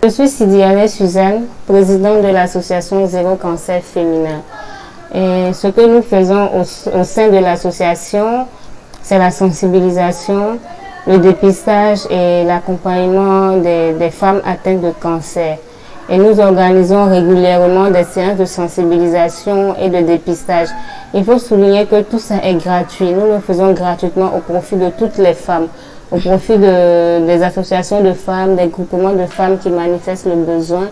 Je suis Sidiane Suzanne, présidente de l'association Zéro Cancer Féminin. Et ce que nous faisons au sein de l'association, c'est la sensibilisation, le dépistage et l'accompagnement des femmes atteintes de cancer. Et nous organisons régulièrement des séances de sensibilisation et de dépistage. Il faut souligner que tout ça est gratuit. Nous le faisons gratuitement au profit de toutes les femmes, au profit des associations de femmes, des groupements de femmes qui manifestent le besoin.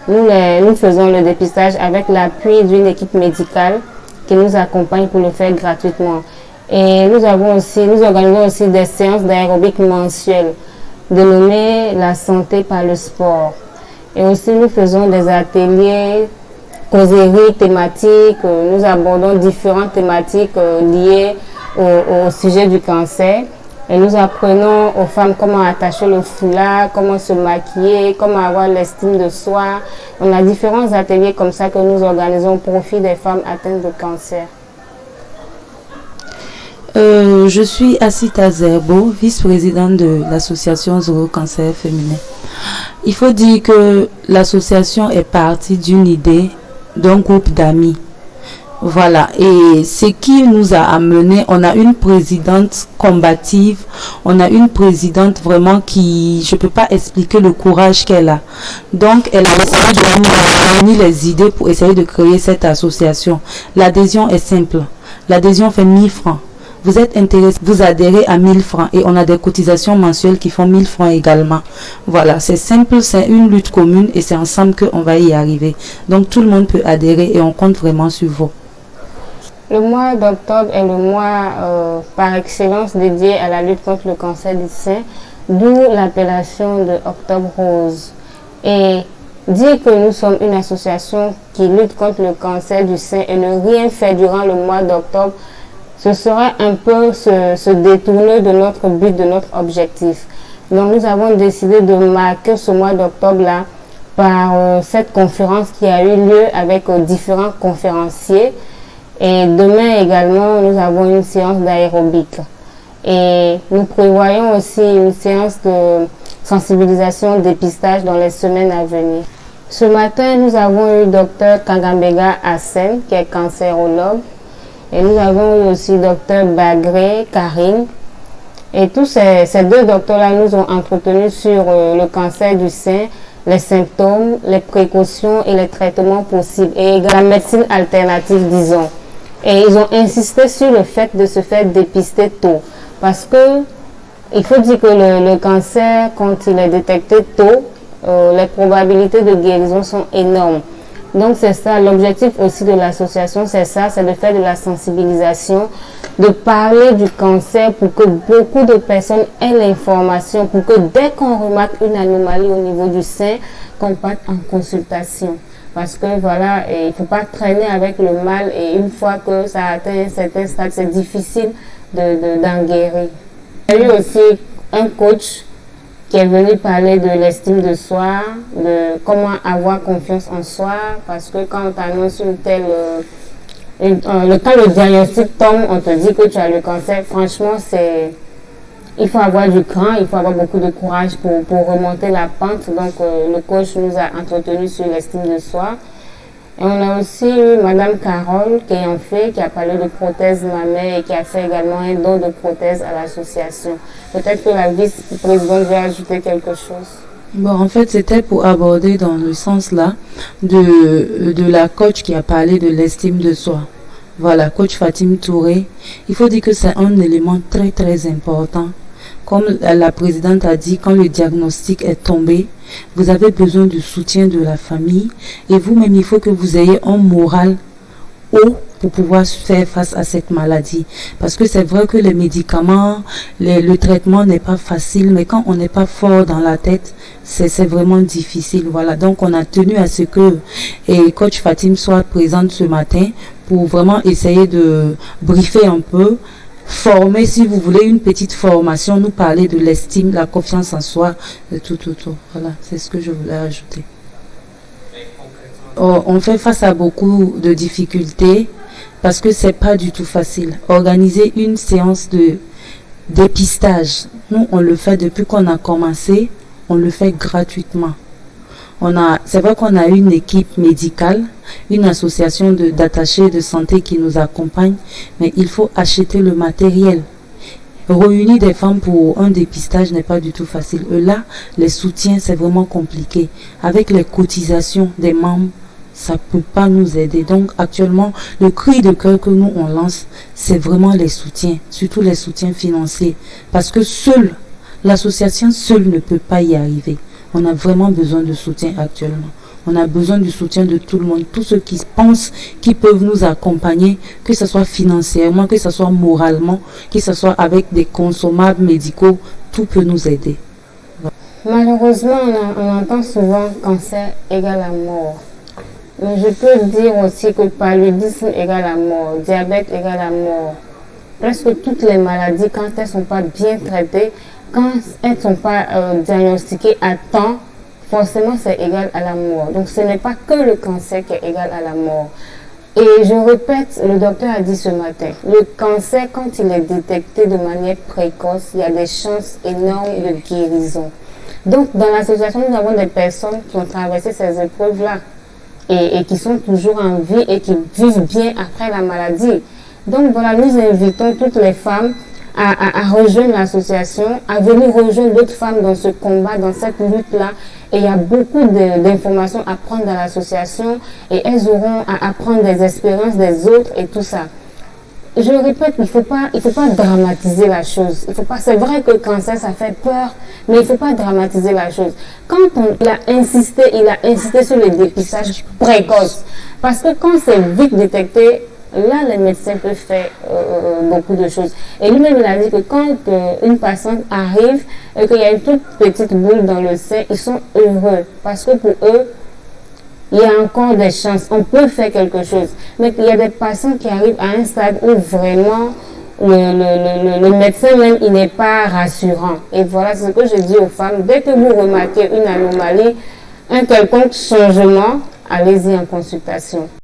Nous faisons le dépistage avec l'appui d'une équipe médicale qui nous accompagne pour le faire gratuitement. Et nous organisons aussi des séances d'aérobic mensuelles, dénommées la santé par le sport. Et aussi, nous faisons des ateliers, causeries thématiques. Nous abordons différentes thématiques liées au sujet du cancer. Et nous apprenons aux femmes comment attacher le foulard, comment se maquiller, comment avoir l'estime de soi. On a différents ateliers comme ça que nous organisons au profit des femmes atteintes de cancer. Je suis Asita Zerbo, vice-présidente de l'association Zéro Cancer Féminin. Il faut dire que l'association est partie d'une idée d'un groupe d'amis. Voilà, et ce qui nous a amené, on a une présidente combative, on a une présidente vraiment qui, je peux pas expliquer le courage qu'elle a. Donc, elle a essayé de nous donner les idées pour essayer de créer cette association. L'adhésion est simple, l'adhésion fait 1000 francs. Vous êtes intéressé, vous adhérez à 1000 francs et on a des cotisations mensuelles qui font 1000 francs également. Voilà, c'est simple, c'est une lutte commune et c'est ensemble qu'on va y arriver. Donc tout le monde peut adhérer et on compte vraiment sur vous. Le mois d'octobre est le mois par excellence dédié à la lutte contre le cancer du sein, d'où l'appellation de Octobre Rose. Et dire que nous sommes une association qui lutte contre le cancer du sein et ne rien faire durant le mois d'octobre, ce serait un peu se détourner de notre but, de notre objectif. Donc nous avons décidé de marquer ce mois d'octobre-là par cette conférence qui a eu lieu avec différents conférenciers. Et demain également, nous avons une séance d'aérobic. Et nous prévoyons aussi une séance de sensibilisation, dépistage dans les semaines à venir. Ce matin, nous avons eu Dr Kangambega Hassen, qui est cancérologue. Et nous avons eu aussi Dr Bagré Karine. Et tous ces deux docteurs-là nous ont entretenus sur le cancer du sein, les symptômes, les précautions et les traitements possibles. Et la médecine alternative, disons. Et ils ont insisté sur le fait de se faire dépister tôt. Parce que il faut dire que le cancer, quand il est détecté tôt, les probabilités de guérison sont énormes. Donc c'est ça, l'objectif aussi de l'association, c'est ça, c'est de faire de la sensibilisation, de parler du cancer pour que beaucoup de personnes aient l'information, pour que dès qu'on remarque une anomalie au niveau du sein, qu'on parte en consultation. Parce que voilà, il ne faut pas traîner avec le mal et une fois que ça atteint un certain stade, c'est difficile d'en guérir. Il y a eu aussi un coach qui est venu parler de l'estime de soi, de comment avoir confiance en soi, parce que quand on t'annonce quand le diagnostic tombe, on te dit que tu as le cancer, franchement, il faut avoir du cran, il faut avoir beaucoup de courage pour remonter la pente. Donc, le coach nous a entretenu sur l'estime de soi. Et on a aussi eu Madame Carole qui a parlé de prothèse mammaire et qui a fait également un don de prothèse à l'association. Peut-être que la vice-présidente veut ajouter quelque chose. Bon, en fait, c'était pour aborder dans le sens là de la coach qui a parlé de l'estime de soi. Voilà, coach Fatim Touré. Il faut dire que c'est un élément très très important. Comme la présidente a dit, quand le diagnostic est tombé, vous avez besoin du soutien de la famille et vous-même, il faut que vous ayez un moral haut pour pouvoir faire face à cette maladie. Parce que c'est vrai que les médicaments, le traitement n'est pas facile, mais quand on n'est pas fort dans la tête, c'est vraiment difficile. Voilà, donc on a tenu à ce que coach Fatim soit présente ce matin pour vraiment essayer de briefer un peu, former, si vous voulez, une petite formation, nous parler de l'estime, la confiance en soi, de tout. Voilà, c'est ce que je voulais ajouter. On fait face à beaucoup de difficultés parce que c'est pas du tout facile. Organiser une séance de dépistage, nous on le fait depuis qu'on a commencé, on le fait gratuitement. C'est vrai qu'on a une équipe médicale, une association d'attachés de santé qui nous accompagne, mais il faut acheter le matériel. Réunir des femmes pour un dépistage n'est pas du tout facile. Et là, les soutiens, c'est vraiment compliqué. Avec les cotisations des membres, ça ne peut pas nous aider. Donc actuellement, le cri de cœur que nous on lance, c'est vraiment les soutiens, surtout les soutiens financiers. Parce que l'association seule ne peut pas y arriver. On a vraiment besoin de soutien actuellement. On a besoin du soutien de tout le monde, tous ceux qui pensent qu'ils peuvent nous accompagner, que ce soit financièrement, que ce soit moralement, que ce soit avec des consommables médicaux, tout peut nous aider. Malheureusement, on entend souvent cancer égale à mort. Mais je peux dire aussi que paludisme égale à mort, diabète égale à mort. Presque toutes les maladies, quand elles ne sont pas bien traitées, quand elles ne sont pas diagnostiquées à temps, forcément c'est égal à la mort. Donc ce n'est pas que le cancer qui est égal à la mort. Et je répète, le docteur a dit ce matin, le cancer, quand il est détecté de manière précoce, il y a des chances énormes de guérison. Donc dans l'association, nous avons des personnes qui ont traversé ces épreuves-là et qui sont toujours en vie et qui vivent bien après la maladie. Donc voilà, nous invitons toutes les femmes à rejoindre l'association, à venir rejoindre d'autres femmes dans ce combat, dans cette lutte-là. Et il y a beaucoup d'informations à prendre dans l'association et elles auront à apprendre des expériences des autres et tout ça. Je répète, il faut pas dramatiser la chose. C'est vrai que le cancer, ça fait peur, mais il ne faut pas dramatiser la chose. Quand il a insisté sur le dépistage précoce. Parce que quand c'est vite détecté, là, les médecins peuvent faire beaucoup de choses. Et lui-même, il a dit que quand une patiente arrive et qu'il y a une toute petite boule dans le sein, ils sont heureux. Parce que pour eux, il y a encore des chances. On peut faire quelque chose. Mais il y a des patients qui arrivent à un stade où vraiment le médecin même, il n'est pas rassurant. Et voilà ce que je dis aux femmes. Dès que vous remarquez une anomalie, un quelconque changement, allez-y en consultation.